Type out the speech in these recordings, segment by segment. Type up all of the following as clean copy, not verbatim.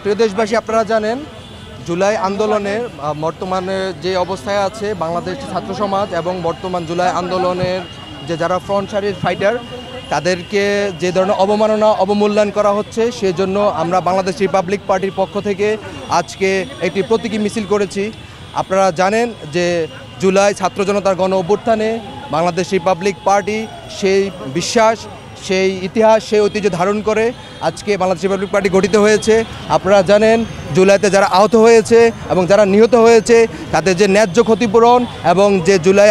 প্রিয় দেশবাসী, আপনারা জানেন জুলাই আন্দোলনের বর্তমানে যে অবস্থায় আছে বাংলাদেশ ছাত্র সমাজ এবং বর্তমান জুলাই আন্দোলনের যে যারা ফ্রন্ট সারির ফাইটার তাদেরকে যে ধরনের অবমাননা অবমূল্যায়ন করা হচ্ছে সেজন্য আমরা বাংলাদেশ রিপাবলিক পার্টির পক্ষ থেকে আজকে একটি প্রতীকী মিছিল করেছি। আপনারা জানেন যে জুলাই ছাত্র জনতার গণ অভ্যুত্থানে বাংলাদেশ রিপাবলিক পার্টি সেই বিশ্বাস, সেই ইতিহাস, সেই ঐতিহ্য ধারণ করে আজকে বাংলাদেশ রিপাবলিক পার্টি গঠিত হয়েছে। আপনারা জানেন জুলাইতে যারা আহত হয়েছে এবং যারা নিহত হয়েছে তাদের যে ন্যায্য ক্ষতিপূরণ এবং যে জুলাই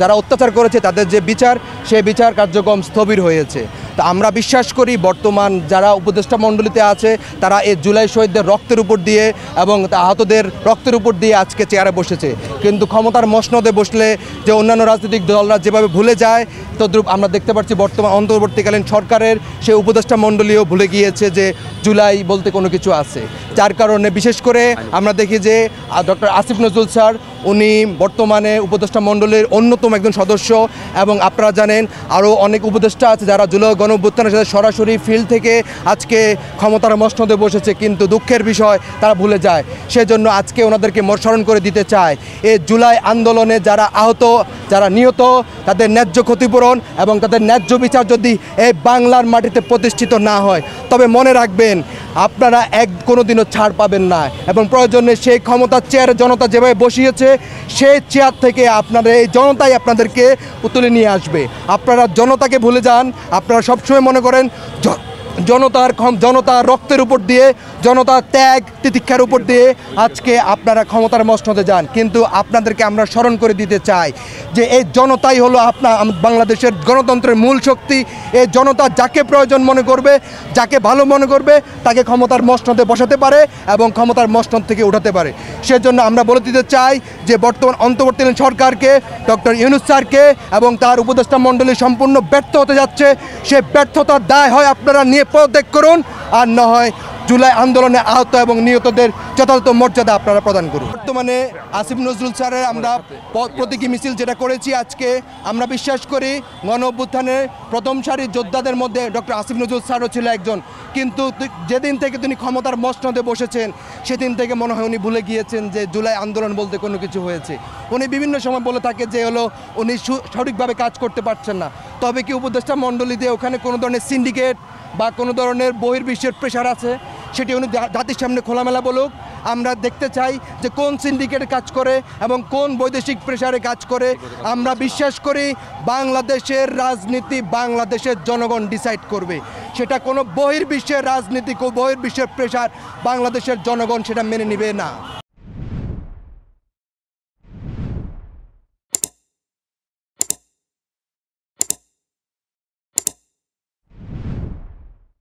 যারা অত্যাচার করেছে তাদের যে বিচার, সেই বিচার কার্যক্রম স্থবির হয়েছে। তো আমরা বিশ্বাস করি বর্তমান যারা উপদেষ্টা মণ্ডলীতে আছে তারা এই জুলাই শহীদদের রক্তের উপর দিয়ে এবং আহতদের রক্তের উপর দিয়ে আজকে চেয়ারে বসেছে। কিন্তু ক্ষমতার মসনদে বসলে যে অন্যান্য রাজনৈতিক দলরা যেভাবে ভুলে যায় তদ্রূপ আমরা দেখতে পাচ্ছি বর্তমান অন্তর্বর্তীকালীন সরকারের সেই উপদেষ্টা মণ্ডলীও ভুলে গিয়েছে যে জুলাই বলতে কোনো কিছু আছে। যার কারণে বিশেষ করে আমরা দেখি যে ডক্টর আসিফ নজরুল স্যার উনি বর্তমানে উপদেষ্টা মণ্ডলীর অন্যতম একজন সদস্য এবং আপনারা জানেন আরও অনেক উপদেষ্টা আছে যারা জুলাই গণ অভ্যুত্থানের সাথে সরাসরি ফিল্ড থেকে আজকে ক্ষমতার মসনদে বসেছে, কিন্তু দুঃখের বিষয় তারা ভুলে যায়। সেজন্য আজকে ওনাদেরকে স্মরণ করে দিতে চায় এই জুলাই আন্দোলনে যারা আহত, যারা নিহত তাদের ন্যায্য ক্ষতিপূরণ এবং তাদের ন্যায্য বিচার যদি এই বাংলার মাটিতে প্রতিষ্ঠিত না হয় তবে মনে রাখবেন আপনারা কোনো দিনও ছাড় পাবেন না এবং প্রয়োজনে সেই ক্ষমতার চেয়ারে জনতা যেভাবে বসিয়েছে সেই চেয়ার থেকে আপনাদের এই জনতাই আপনাদেরকে তুলে নিয়ে আসবে। আপনারা জনতাকে ভুলে যান। আপনারা সবসময় মনে করেন জনতার রক্তের উপর দিয়ে, জনতার ত্যাগ তিতিক্ষার উপর দিয়ে আজকে আপনারা ক্ষমতার মসনদে যান, কিন্তু আপনাদেরকে আমরা স্মরণ করে দিতে চাই যে এই জনতাই হলো বাংলাদেশের গণতন্ত্রের মূল শক্তি। এই জনতা যাকে প্রয়োজন মনে করবে, যাকে ভালো মনে করবে তাকে ক্ষমতার মসনদে বসাতে পারে এবং ক্ষমতার মসনদ থেকে উঠাতে পারে। সেজন্য আমরা বলে দিতে চাই যে বর্তমান অন্তর্বর্তীকালীন সরকারকে, ডক্টর ইউনূস স্যারকে এবং তার উপদেষ্টা মণ্ডলী সম্পূর্ণ ব্যর্থ হতে যাচ্ছে। সে ব্যর্থতার দায় হয় আপনারা নিয়ে পদত্যাগ করুন, আর না হয় জুলাই আন্দোলনে আহত এবং নিহতদের যথাযথ মর্যাদা আপনারা প্রদান করুন। বর্তমানে আসিফ নজরুল স্যারের আমরা প্রতীকী মিছিল যেটা করেছি আজকে, আমরা বিশ্বাস করি গণ অভ্যুত্থানের প্রথম সারির যোদ্ধাদের মধ্যে ডক্টর আসিফ নজরুল স্যারও ছিল একজন, কিন্তু যেদিন থেকে তিনি ক্ষমতার মসনদে বসেছেন সেদিন থেকে মনে হয় উনি ভুলে গিয়েছেন যে জুলাই আন্দোলন বলতে কোনো কিছু হয়েছে। উনি বিভিন্ন সময় বলে থাকে যে উনি সঠিকভাবে কাজ করতে পারছেন না। তবে কি উপদেষ্টা মণ্ডলী দিয়ে ওখানে কোনো ধরনের সিন্ডিকেট বা কোনো ধরনের বহির্বিশ্বের প্রেশার আছে সেটি উনি জাতির সামনে খোলামেলা বলুক। আমরা দেখতে চাই যে কোন সিন্ডিকেটে কাজ করে এবং কোন বৈদেশিক প্রেশারে কাজ করে। আমরা বিশ্বাস করি বাংলাদেশের রাজনীতি বাংলাদেশের জনগণ ডিসাইড করবে। সেটা কোনো বহির্বিশ্বের রাজনীতি, বহির্বিশ্বের প্রেশার বাংলাদেশের জনগণ সেটা মেনে নেবে না।